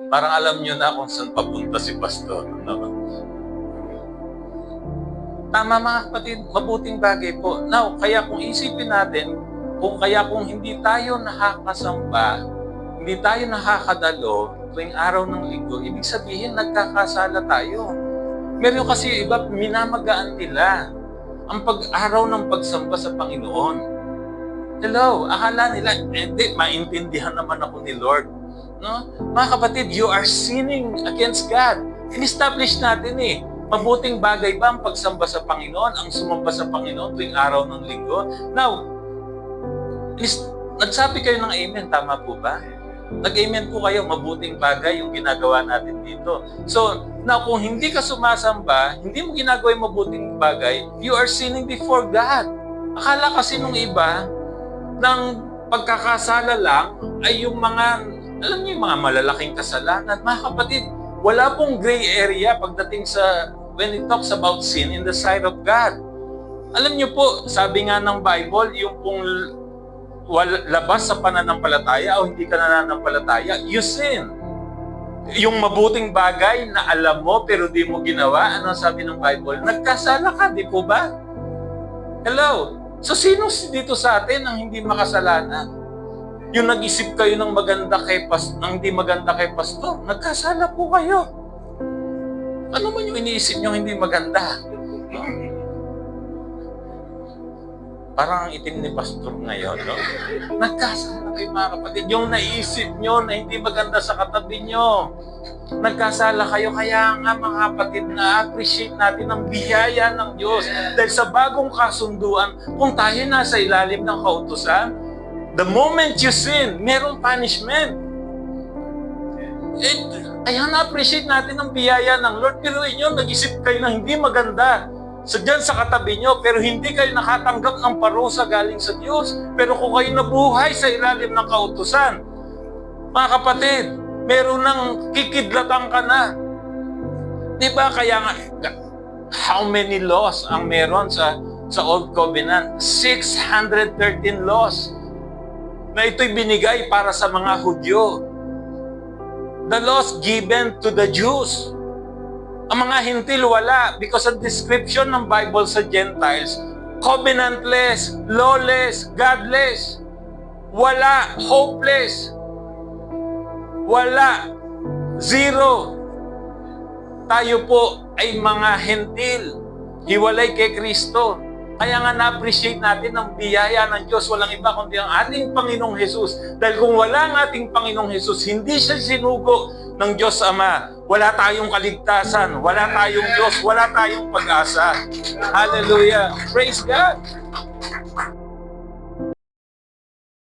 Parang alam nyo na kung saan papunta si pastor. No? Tama mga kapatid, mabuting bagay po. Now, kaya kung isipin natin, kung hindi tayo nakakasamba, hindi tayo nakakadalo tuwing araw ng linggo, ibig sabihin nagkakasala tayo. Meron kasi iba, minamagaan nila ang pag-araw ng pagsamba sa Panginoon. Hello, akala nila, hindi, maintindihan naman ako ni Lord. No? Mga kapatid, you are sinning against God. In-establish natin mabuting bagay ba ang pagsamba sa Panginoon, ang sumamba sa Panginoon tuwing araw ng linggo? Now, nagsabi kayo ng amen, tama po ba? Nag-amen po kayo, mabuting bagay yung ginagawa natin dito. So, now kung hindi ka sumasamba, hindi mo ginagawa yung mabuting bagay, you are sinning before God. Akala kasi nung iba, ng pagkakasala lang ay yung mga, alam niyo yung mga malalaking kasalanan. Mga kapatid, wala pong gray area pagdating sa, when it talks about sin in the sight of God. Alam niyo po, sabi nga ng Bible, yung pong labas sa pananampalataya o hindi ka nananampalataya, you sin. Yung mabuting bagay na alam mo pero di mo ginawa, ano sabi ng Bible? Nagkasala ka, di po ba? Hello? So sino dito sa atin ang hindi makasalanan? Yung nag-isip kayo ng maganda ng hindi maganda kay pastor, nagkasala po kayo. Ano man yung iniisip nyo hindi maganda? No? Parang ang itim ni pastor ngayon, no? Nagkasala kayo mga kapatid. Yung naisip nyo na hindi maganda sa katabi nyo, nagkasala kayo. Kaya nga mga kapatid, na-appreciate natin ang biyaya ng Diyos. Dahil sa bagong kasunduan, kung tayo nasa ilalim ng kautusan, the moment you sin, merong punishment. Kaya na-appreciate natin ang biyaya ng Lord. Pero inyo, nag-isip kayo na hindi maganda dyan sa katabi nyo, pero hindi kayo nakatanggap ng parusa galing sa Diyos. Pero kung kayo nabuhay sa ilalim ng kautusan, mga kapatid, meron ng kikidlatan ka na. Diba? Kaya nga, how many laws ang meron sa Old Covenant? 613 laws na ito'y binigay para sa mga Hudyo. The laws given to the Jews. Ang mga hintil wala because ang description ng Bible sa Gentiles, covenantless, lawless, godless, wala, hopeless, wala, zero. Tayo po ay mga hintil, hiwalay kay Kristo. Kaya nga na-appreciate natin ang biyaya ng Diyos. Walang iba kundi ang ating Panginoong Hesus. Dahil kung wala ang ating Panginoong Hesus, hindi siya sinugo ng Diyos Ama. Wala tayong kaligtasan, wala tayong Diyos, wala tayong pag-asa. Hallelujah! Praise God!